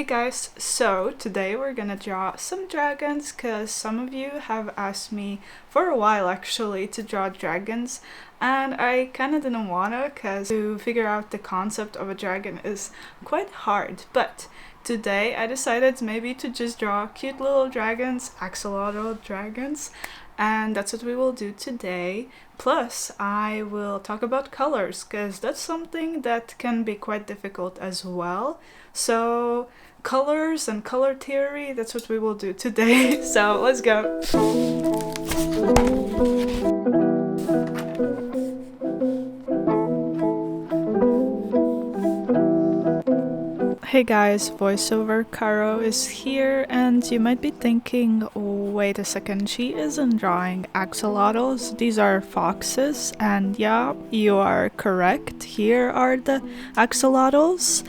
guys, so today we're gonna draw some dragons because some of you have asked me for a while actually to draw dragons, and I kind of didn't wanna because to figure out the concept of a dragon is quite hard. But today I decided maybe to just draw cute little dragons, axolotl dragons, and that's what we will do today. Plus I will talk about colors because that's something that can be quite difficult as well. So colors and color theory, that's what we will do today. So let's go. Hey guys, voiceover Karo is here, and you might be thinking, wait a second, she isn't drawing axolotls, these are foxes. And yeah, you are correct, here are the axolotls.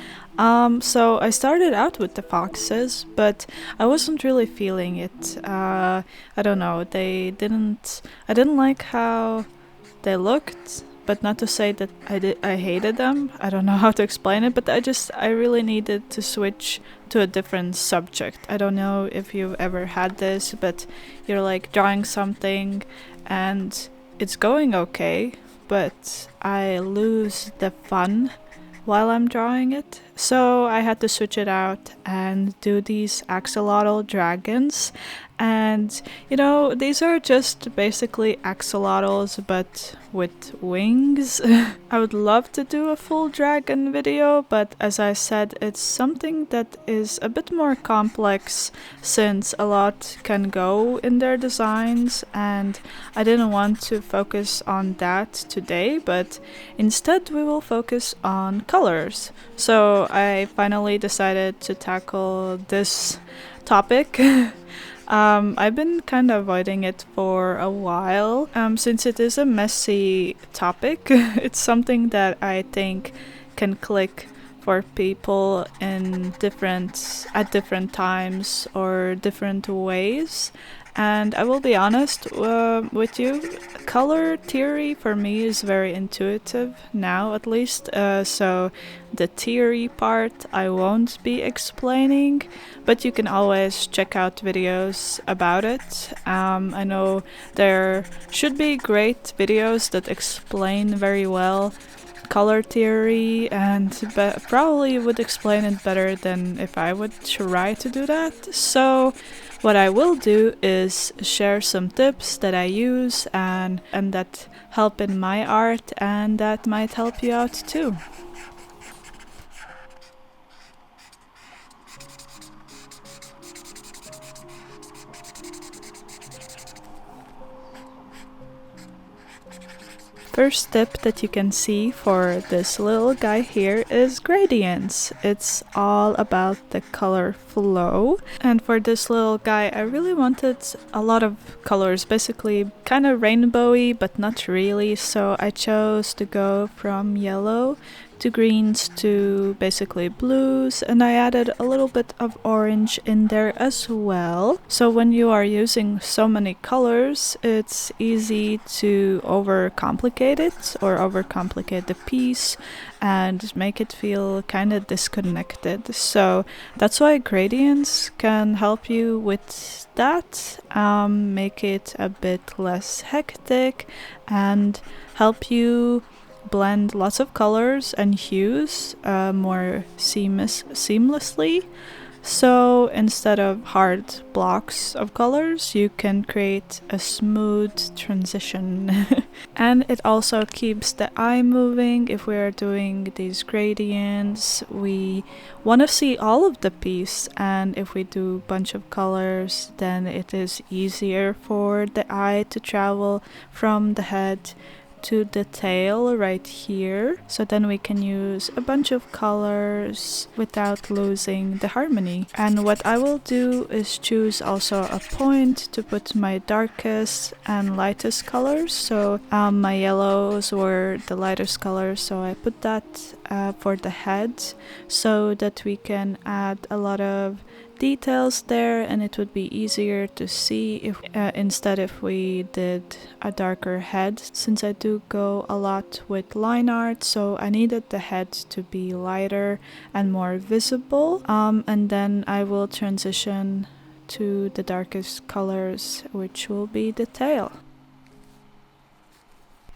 So I started out with the foxes, but I wasn't really feeling it. I don't know, I didn't like how they looked. But not to say that I hated them. I don't know how to explain it, but I really needed to switch to a different subject. I don't know if you've ever had this, but you're like drawing something and it's going okay, but I lose the fun while I'm drawing it. So I had to switch it out and do these axolotl dragons. And you know, these are just basically axolotls but with wings. I would love to do a full dragon video, but as I said, it's something that is a bit more complex since a lot can go in their designs, and I didn't want to focus on that today, but instead we will focus on colors. So I finally decided to tackle this topic. I've been kind of avoiding it for a while, since it is a messy topic. It's something that I think can click for people at different times or different ways. And I will be honest with you, color theory for me is very intuitive now, at least. So the theory part I won't be explaining, but you can always check out videos about it. I know there should be great videos that explain very well color theory, and probably would explain it better than if I would try to do that. So what I will do is share some tips that I use and that help in my art, and that might help you out too. First tip that you can see for this little guy here is gradients. It's all about the color flow. And for this little guy, I really wanted a lot of colors, basically kind of rainbowy, but not really. So I chose to go from yellow to greens to basically blues, and I added a little bit of orange in there as well. So when you are using so many colors, it's easy to overcomplicate it or overcomplicate the piece and make it feel kind of disconnected. So that's why gradients can help you with that, make it a bit less hectic and help you blend lots of colors and hues more seamlessly. So instead of hard blocks of colors, you can create a smooth transition. And it also keeps the eye moving. If we are doing these gradients, we want to see all of the piece, and if we do a bunch of colors, then it is easier for the eye to travel from the head to the tail right here. So then we can use a bunch of colors without losing the harmony. And what I will do is choose also a point to put my darkest and lightest colors. So my yellows were the lightest colors, so I put that for the head so that we can add a lot of details there, and it would be easier to see if instead if we did a darker head, since I do go a lot with line art, so I needed the head to be lighter and more visible. And then I will transition to the darkest colors, which will be the tail.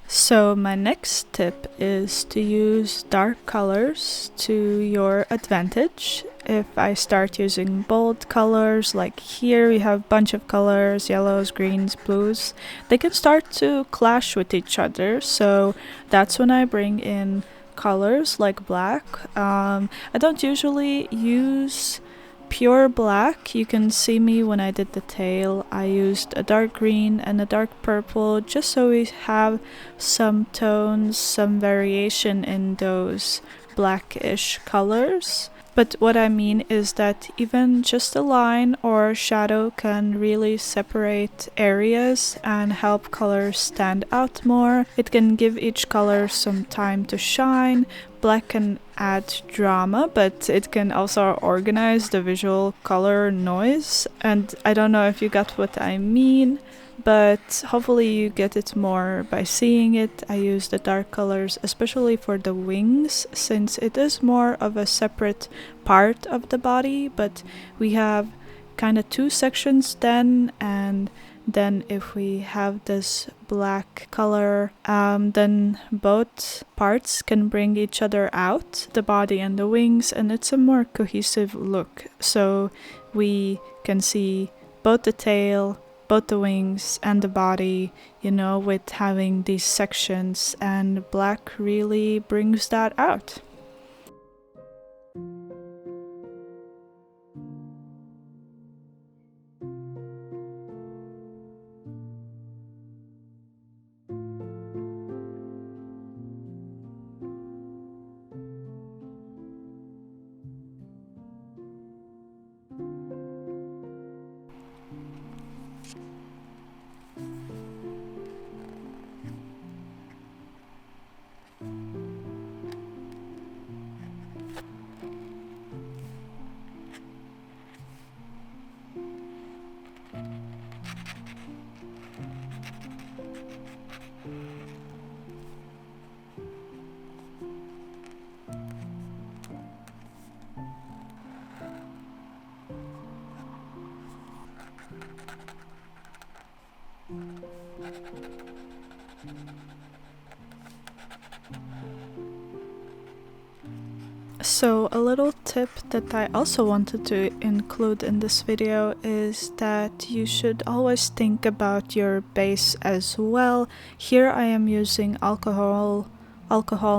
So my next tip is to use dark colors to your advantage. If I start using bold colors, like here we have a bunch of colors, yellows, greens, blues, they can start to clash with each other. So that's when I bring in colors like black. I don't usually use pure black. You can see me when I did the tail. I used a dark green and a dark purple just so we have some tones, some variation in those blackish colors. But what I mean is that even just a line or shadow can really separate areas and help colors stand out more. It can give each color some time to shine. Black can add drama, but it can also organize the visual color noise. And I don't know if you got what I mean, but hopefully you get it more by seeing it. I use the dark colors especially for the wings, since it is more of a separate part of the body, but we have kind of two sections then, and then if we have this black color, then both parts can bring each other out, the body and the wings, and it's a more cohesive look. So we can see both the tail, both the wings and the body, you know, with having these sections, and black really brings that out. So a little tip that I also wanted to include in this video is that you should always think about your base as well. Here I am using alcohol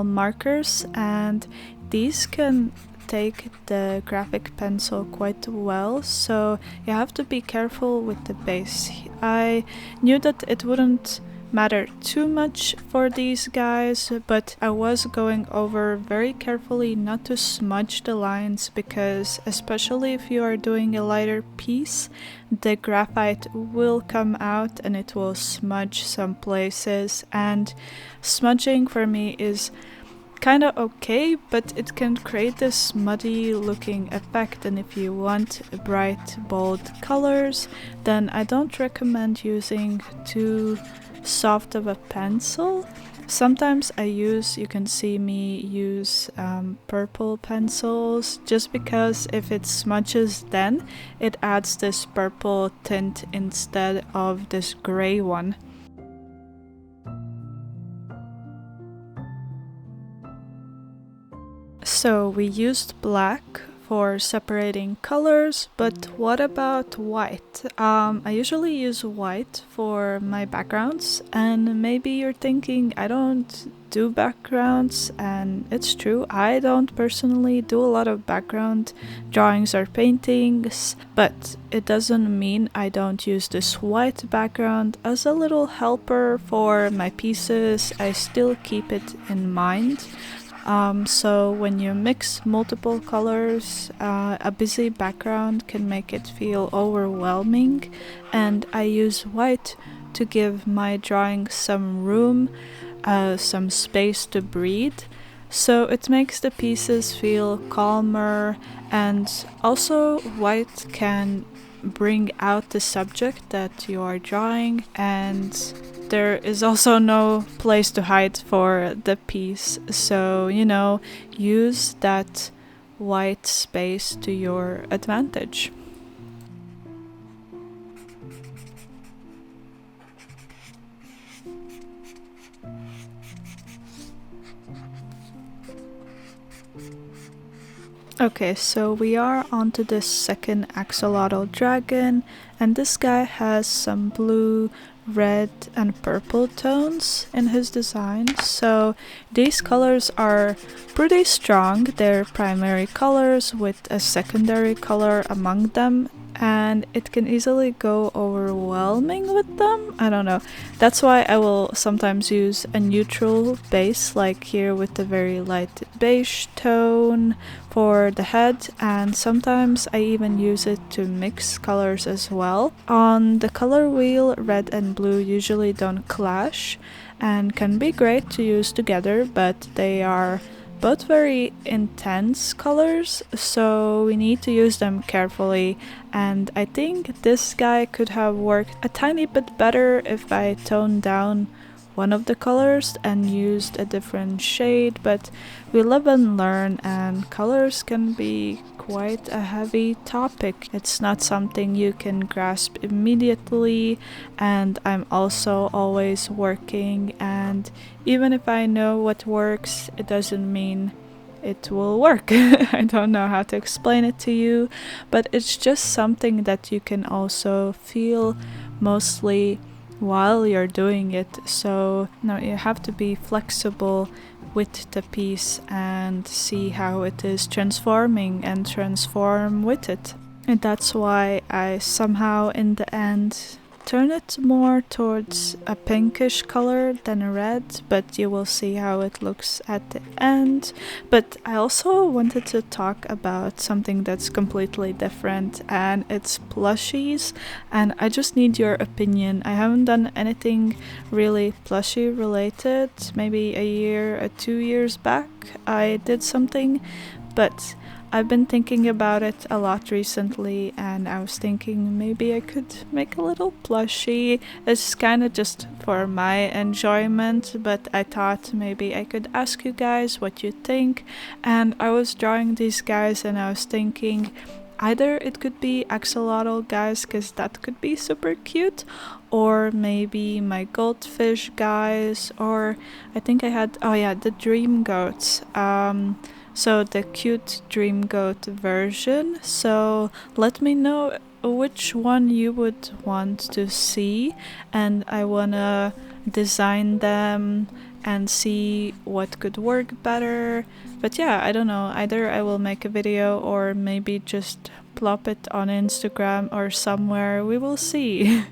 markers, and these can take the graphic pencil quite well, so you have to be careful with the base. I knew that it wouldn't matter too much for these guys, but I was going over very carefully not to smudge the lines, because especially if you are doing a lighter piece, the graphite will come out and it will smudge some places, and smudging for me is kind of okay, but it can create this muddy looking effect, and if you want bright bold colors, then I don't recommend using too soft of a pencil. Sometimes you can see me use purple pencils, just because if it smudges, then it adds this purple tint instead of this gray one. So we used black for separating colors, but what about white? I usually use white for my backgrounds, and maybe you're thinking I don't do backgrounds, and it's true, I don't personally do a lot of background drawings or paintings, but it doesn't mean I don't use this white background as a little helper for my pieces. I still keep it in mind. So when you mix multiple colors, a busy background can make it feel overwhelming, and I use white to give my drawing some room, some space to breathe. so it makes the pieces feel calmer, and also white can bring out the subject that you are drawing, and there is also no place to hide for the piece, so use that white space to your advantage. Okay, so we are onto the second axolotl dragon, and this guy has some blue, red, and purple tones in his design. So these colors are pretty strong. They're primary colors with a secondary color among them, and it can easily go overwhelming with them. I don't know. That's why I will sometimes use a neutral base, like here with the very light beige tone for the head, and sometimes I even use it to mix colors as well. On the color wheel, red and blue usually don't clash and can be great to use together, but they are both very intense colors, so we need to use them carefully, and I think this guy could have worked a tiny bit better if I toned down one of the colors and used a different shade, but we live and learn, and colors can be quite a heavy topic. It's not something you can grasp immediately, and I'm also always working, and even if I know what works, it doesn't mean it will work. I don't know how to explain it to you, but it's just something that you can also feel mostly while you're doing it. So no, you have to be flexible with the piece and see how it is transforming and transform with it. And that's why I somehow in the end turn it more towards a pinkish color than a red, but you will see how it looks at the end. But I also wanted to talk about something that's completely different, and it's plushies, and I just need your opinion. I haven't done anything really plushie related. Maybe a year or 2 years back I did something, but I've been thinking about it a lot recently, and I was thinking maybe I could make a little plushie. It's kind of just for my enjoyment, but I thought maybe I could ask you guys what you think. And I was drawing these guys and I was thinking either it could be axolotl guys, because that could be super cute, or maybe my goldfish guys, or I think I had, oh yeah, the dream goats. So the cute dream goat version. So let me know which one you would want to see, and I wanna design them and see what could work better. But yeah, I don't know, either I will make a video or maybe just plop it on Instagram or somewhere, we will see.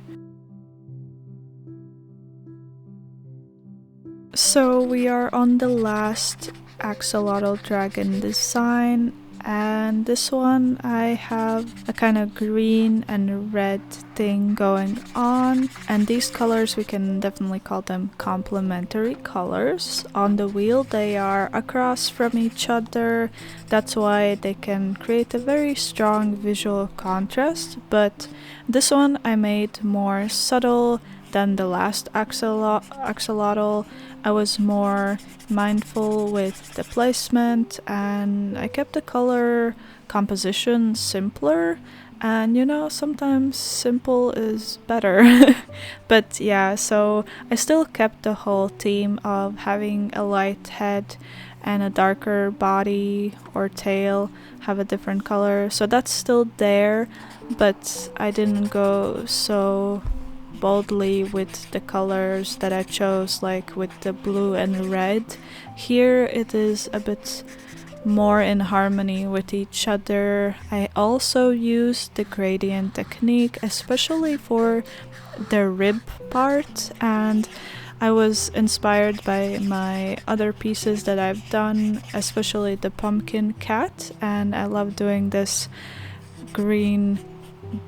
So we are on the last axolotl dragon design, and this one I have a kind of green and red thing going on, and these colors we can definitely call them complementary colors. On the wheel they are across from each other, that's why they can create a very strong visual contrast, but this one I made more subtle than the last axolotl. I was more mindful with the placement, and I kept the color composition simpler, and sometimes simple is better. But yeah, so I still kept the whole theme of having a light head and a darker body or tail have a different color, so that's still there, but I didn't go so boldly with the colors that I chose, like with the blue and red. Here it is a bit more in harmony with each other. I also used the gradient technique, especially for the rib part, and I was inspired by my other pieces that I've done, especially the pumpkin cat, and I love doing this green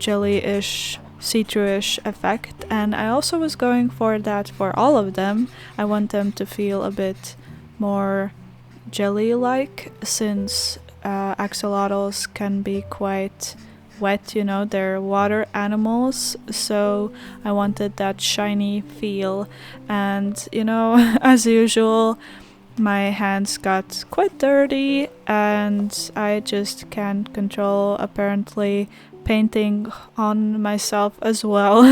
jelly-ish citrus effect, and I also was going for that for all of them. I want them to feel a bit more jelly-like, since axolotls can be quite wet, you know, they're water animals, so I wanted that shiny feel. And you know, as usual, my hands got quite dirty and I just can't control, apparently, painting on myself as well.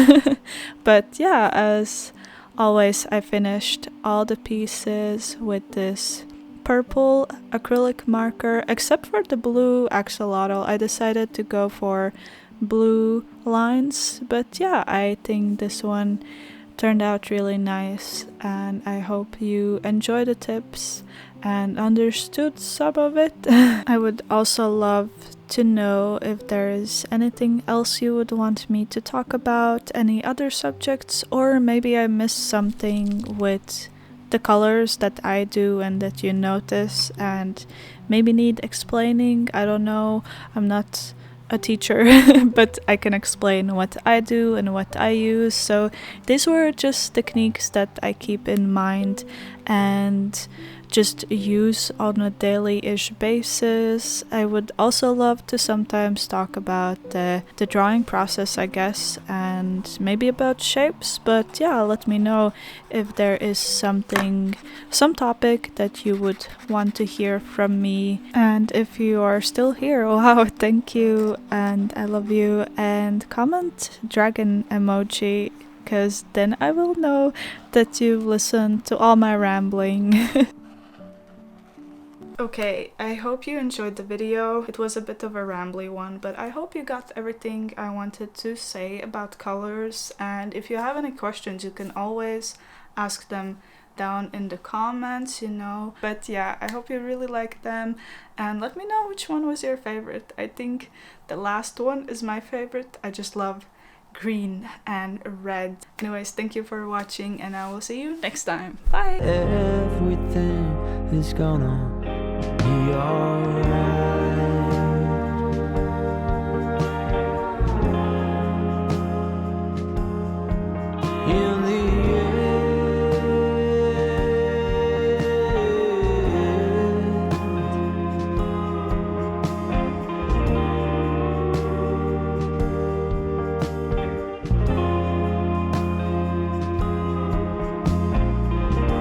But yeah, as always, I finished all the pieces with this purple acrylic marker, except for the blue axolotl. I decided to go for blue lines, but yeah, I think this one turned out really nice, and I hope you enjoy the tips and understood some of it. I would also love to know if there is anything else you would want me to talk about, any other subjects, or maybe I missed something with the colors that I do and that you notice and maybe need explaining. I don't know, I'm not a teacher, but I can explain what I do and what I use. So these were just techniques that I keep in mind and just use on a daily-ish basis. I would also love to sometimes talk about the drawing process, I guess, and maybe about shapes, but yeah, let me know if there is some topic that you would want to hear from me. And if you are still here, wow, thank you, and I love you, and comment dragon emoji, because then I will know that you've listened to all my rambling. Okay, I hope you enjoyed the video. It was a bit of a rambly one, but I hope you got everything I wanted to say about colors, and if you have any questions, you can always ask them down in the comments, you know. But yeah, I hope you really like them, and let me know which one was your favorite. I think the last one is my favorite. I just love green and red. Anyways, thank you for watching, and I will see you next time. Bye! Everything is gonna be alright.